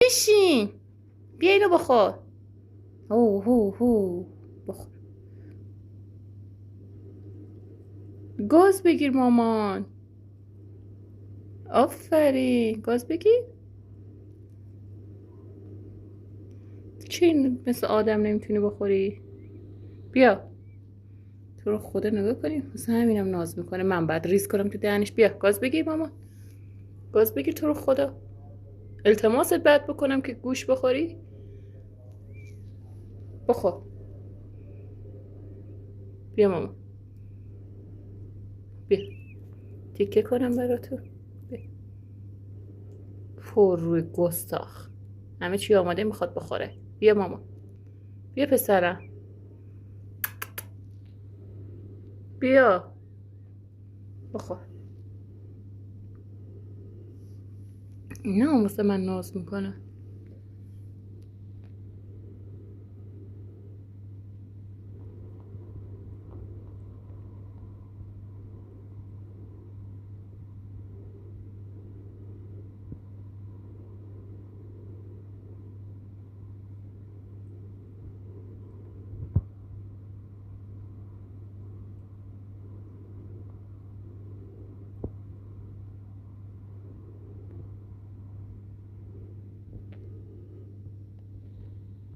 بشین. بیا اینو بخور. اوه هو هو. بخور. گاز بگیر مامان. آفرین، گاز بگیر. چی مثل آدم نمیتونی بخوری؟ بیا. تو رو خدا نگاه کنیم، مثل همینم ناز میکنه. من بعد ریز کنم تو دهنش. بیا گاز بگیر مامان. گاز بگیر تو رو خدا. التماست بعد بکنم که گوش بخوری. بخور. بیا مامان. بیا تیکه کنم برا تو. بیا. پر روی گستاخ. همه چی آماده میخواد بخوره. بیا مامان. بیا پسرم. بیا بخور. اینا مثل من ناز میکنه.